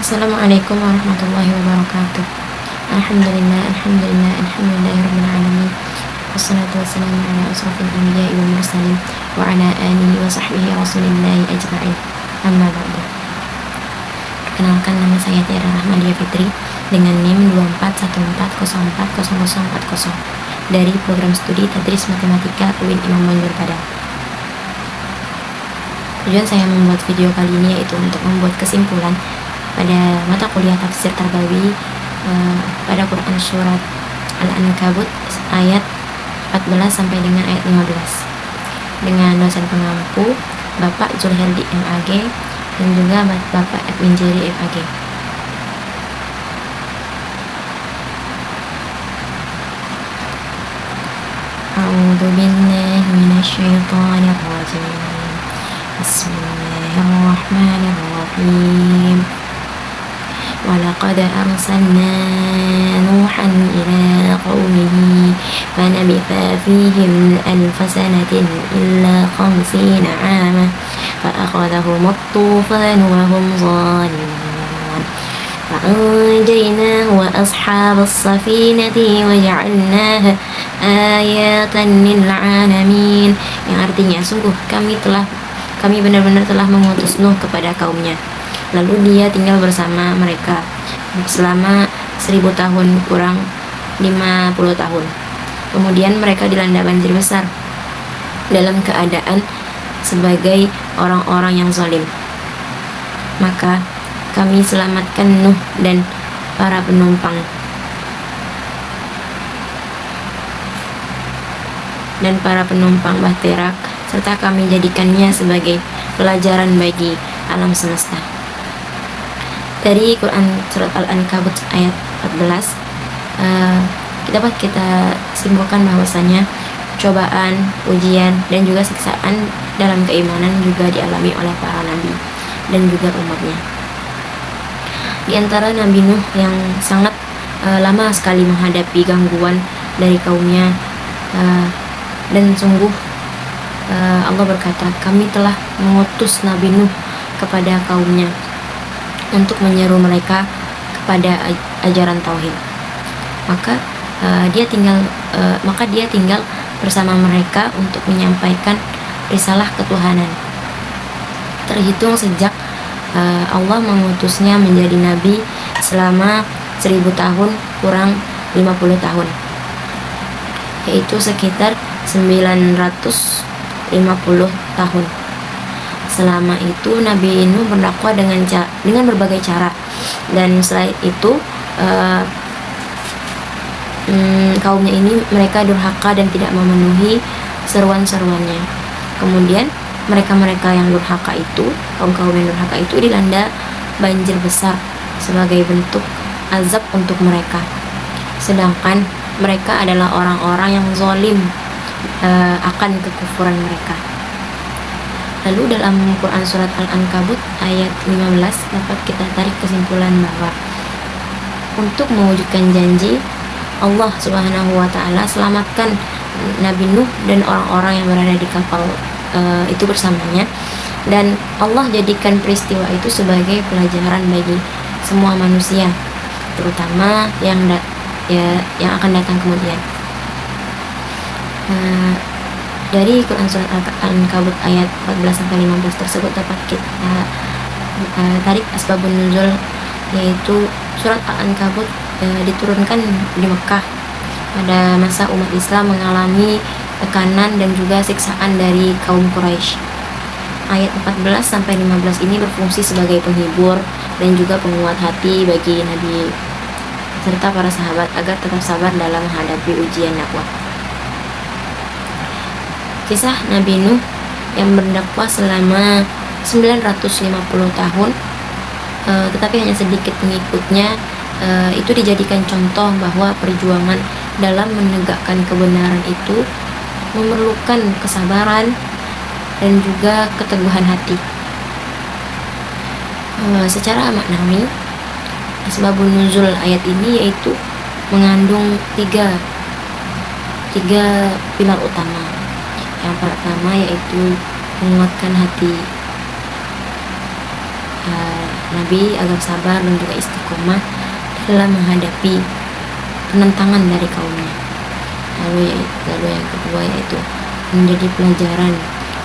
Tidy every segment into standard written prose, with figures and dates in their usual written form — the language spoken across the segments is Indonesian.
Assalamualaikum warahmatullahi wabarakatuh. Alhamdulillahirabbil alamin. Wassalatu wassalamu ala asrofil anbiya'i wal mursalin wa ala alihi wa sahbihi rasulillahi ajma'in. Amma ba'du. Perkenalkan, nama saya Tiara Rahmadia Fitri dengan NIM 2414040040 dari program studi Tadris Matematika UIN Imam Bonjol Padang. Tujuan saya membuat video kali ini yaitu untuk membuat kesimpulan pada mata kuliah tafsir Tarbawi pada Quran surat Al-Ankabut ayat 14 sampai dengan ayat 15 dengan dosen pengampu Bapak Zulheldi MAG dan juga Bapak Edwin Jerry MAG. A'udzu billahi minasyaitonir rajim. Bismillahirrahmanirrahim. وَلَقَدْ أَرْسَلْنَا نُوحًا إِلَى قَوْمِهِ فَلَبِثَ فِيهِمْ أَلْفَ سَنَةٍ إِلَّا 50 عَامًا فَأَخَذَهُمُ الطُّوفَانُ وَهُمْ ظَالِمُونَ فَأَنْجَيْنَاهُ وَأَصْحَابَ السَّفِينَةِ وَجَعَلْنَاهَا آيَةً لِلْعَالَمِينَ, yang artinya sungguh kami benar-benar telah mengutus Nuh kepada kaumnya. Lalu dia tinggal bersama mereka selama 1000 tahun kurang 50 tahun. Kemudian mereka dilanda banjir besar dalam keadaan sebagai orang-orang yang zalim. Maka kami selamatkan Nuh dan para penumpang bahtera, serta kami jadikannya sebagai pelajaran bagi alam semesta. Dari Quran surat Al-Ankabut ayat 14 dapat kita simpulkan bahwasanya cobaan, ujian, dan juga siksaan dalam keimanan juga dialami oleh para nabi dan juga umatnya. Di antara Nabi Nuh yang sangat lama sekali menghadapi gangguan dari kaumnya, dan sungguh Allah berkata, kami telah mengutus Nabi Nuh kepada kaumnya untuk menyeru mereka kepada ajaran tauhid. Maka dia tinggal bersama mereka untuk menyampaikan risalah ketuhanan. Terhitung sejak Allah mengutusnya menjadi nabi selama 1000 tahun kurang 50 tahun, yaitu sekitar 950 tahun. Selama itu Nabi Nuh berdakwah dengan berbagai cara, dan selain itu kaumnya ini mereka durhaka dan tidak memenuhi seruan-seruannya. Kemudian mereka yang durhaka itu, kaum yang durhaka itu dilanda banjir besar sebagai bentuk azab untuk mereka. Sedangkan mereka adalah orang-orang yang zalim akan kekufuran mereka. Lalu dalam Quran surat Al-Ankabut ayat 15 dapat kita tarik kesimpulan bahwa untuk mewujudkan janji, Allah Subhanahu wa Ta'ala selamatkan Nabi Nuh dan orang-orang yang berada di kapal itu bersamanya, dan Allah jadikan peristiwa itu sebagai pelajaran bagi semua manusia, terutama yang akan datang kemudian. Dari Quran surat Al-Ankabut ayat 14-15 tersebut dapat kita tarik asbabun nuzul, yaitu surat Al-Ankabut diturunkan di Mekah pada masa umat Islam mengalami tekanan dan juga siksaan dari kaum Quraisy. Ayat 14-15 ini berfungsi sebagai penghibur dan juga penguat hati bagi Nabi serta para sahabat agar tetap sabar dalam menghadapi ujian dakwah. Kisah Nabi Nuh yang berdakwah selama 950 tahun, tetapi hanya sedikit pengikutnya, itu dijadikan contoh bahwa perjuangan dalam menegakkan kebenaran itu memerlukan kesabaran dan juga keteguhan hati. Secara maknawi, asbabun nuzul ayat ini yaitu mengandung tiga pilar utama. Yang pertama yaitu menguatkan hati Nabi agar sabar dan juga istiqomah dalam menghadapi penentangan dari kaumnya. Lalu yang kedua yaitu menjadi pelajaran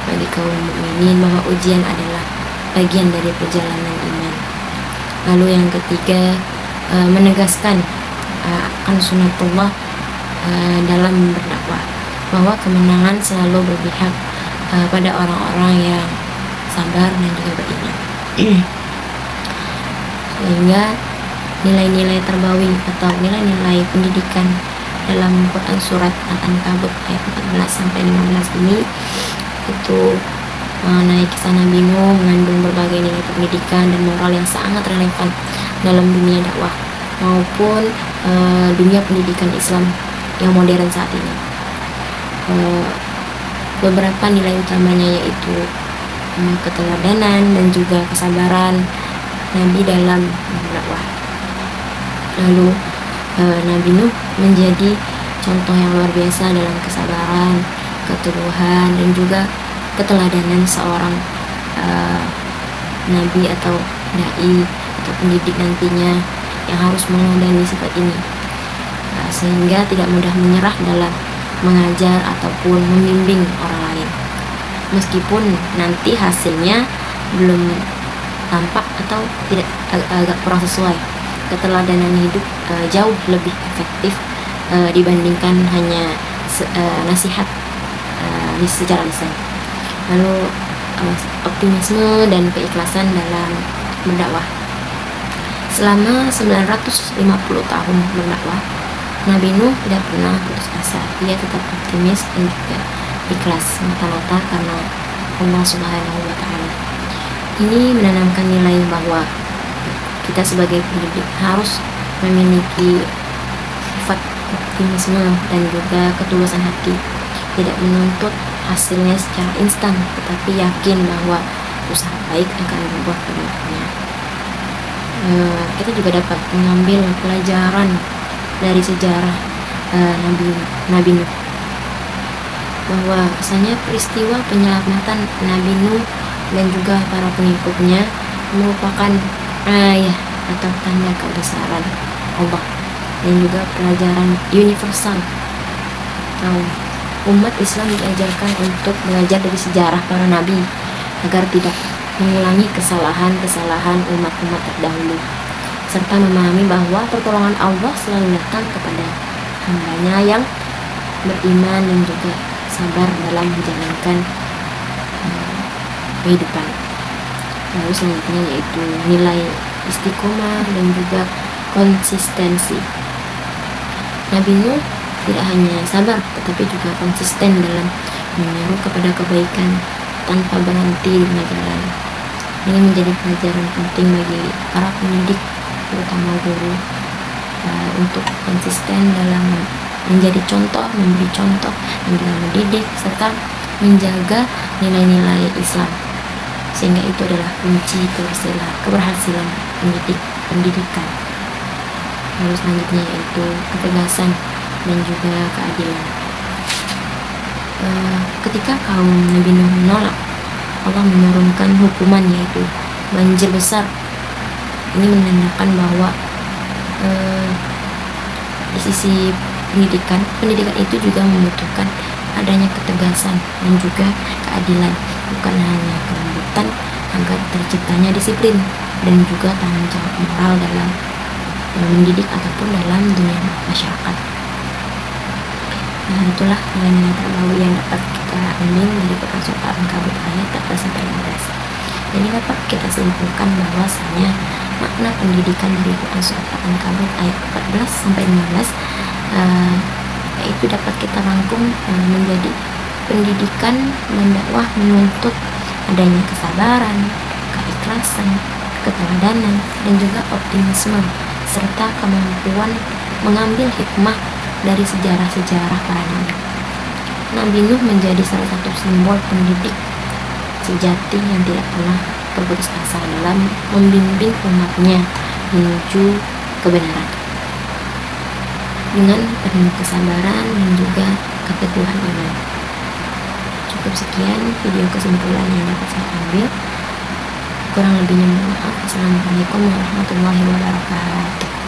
bagi kaum mukminin bahwa ujian adalah bagian dari perjalanan iman. Lalu yang ketiga, menegaskan akan sunatullah dalam berdakwah, bahwa kemenangan selalu berpihak pada orang-orang yang sabar dan juga beriman. Sehingga nilai-nilai terbawi atau nilai-nilai pendidikan dalam Quran surat Al-Ankabut ayat 14 sampai 15 ini itu mengenai kisah Nabi Nuh, mengandung berbagai nilai pendidikan dan moral yang sangat relevan dalam dunia dakwah maupun dunia pendidikan Islam yang modern saat ini. Beberapa nilai utamanya yaitu keteladanan dan juga kesabaran Nabi dalam berdakwah. Lalu Nabi Nuh menjadi contoh yang luar biasa dalam kesabaran, keteguhan dan juga keteladanan seorang nabi atau dai atau pendidik nantinya yang harus mengadani sifat ini, sehingga tidak mudah menyerah dalam mengajar ataupun membimbing orang lain meskipun nanti hasilnya belum tampak atau tidak agak kurang sesuai. Keteladanan hidup jauh lebih efektif dibandingkan hanya nasihat secara lisan. Lalu optimisme dan keikhlasan dalam berdakwah. Selama 950 tahun berdakwah, Nabi Nuh tidak pernah putus asa. Ia tetap optimis dan juga ikhlas semata-mata karena Allah Subhanahu wa Ta'ala. Ini menanamkan nilai bahwa kita sebagai pendidik harus memiliki sifat optimisme dan juga ketulusan hati, tidak menuntut hasilnya secara instan, tetapi yakin bahwa usaha baik akan berbuah pada waktunya. Kita juga dapat mengambil pelajaran dari sejarah Nabi Nuh, bahwa asalnya peristiwa penyelamatan Nabi Nuh dan juga para pengikutnya merupakan ayat atau tanda kebesaran Allah dan juga pelajaran universal. Umat Islam diajarkan untuk belajar dari sejarah para nabi agar tidak mengulangi kesalahan-kesalahan umat-umat terdahulu, serta memahami bahwa pertolongan Allah selalu datang kepada hambanya yang beriman dan juga sabar dalam menjalankan kehidupan. Lalu selanjutnya yaitu nilai istiqomah dan juga konsistensi. Nabi Nuh tidak hanya sabar tetapi juga konsisten dalam menyeru kepada kebaikan tanpa berhenti di tengah jalan. Ini menjadi pelajaran penting bagi para pendidik, terutama guru, untuk konsisten dalam menjadi contoh, memberi contoh, dan juga mendidik serta menjaga nilai-nilai Islam, sehingga itu adalah kunci keberhasilan pendidikan. Lalu selanjutnya yaitu ketegasan dan juga keadilan. Ketika kaum Nabi Nuh menolak, Allah menurunkan hukuman yaitu banjir besar. Ini menandakan bahwa di sisi pendidikan itu juga membutuhkan adanya ketegasan dan juga keadilan, bukan hanya kelembutan, agar terciptanya disiplin dan juga tanggung jawab moral dalam mendidik ataupun dalam dunia masyarakat. Nah, itulah nilai-nilai terbaru yang dapat kita ambil dari Quran Surat Al-Ankabut ayat 14 sampai 15. Jadi dapat kita simpulkan bahwasanya makna pendidikan dari Quran Surat Al-Ankabut ayat 14 sampai 15 yaitu dapat kita rangkum menjadi pendidikan dan dakwah menuntut adanya kesabaran, keikhlasan, keteladanan, dan juga optimisme serta kemampuan mengambil hikmah dari sejarah-sejarah para nabi. Nabi Nuh menjadi salah satu simbol pendidik sejati yang tidak pernah berputus asa dalam membimbing umatnya menuju kebenaran dengan penuh kesabaran dan juga keteguhan iman. Cukup sekian video kesimpulan yang dapat saya ambil. Kurang lebihnya mohon maaf. Assalamualaikum warahmatullahi wabarakatuh.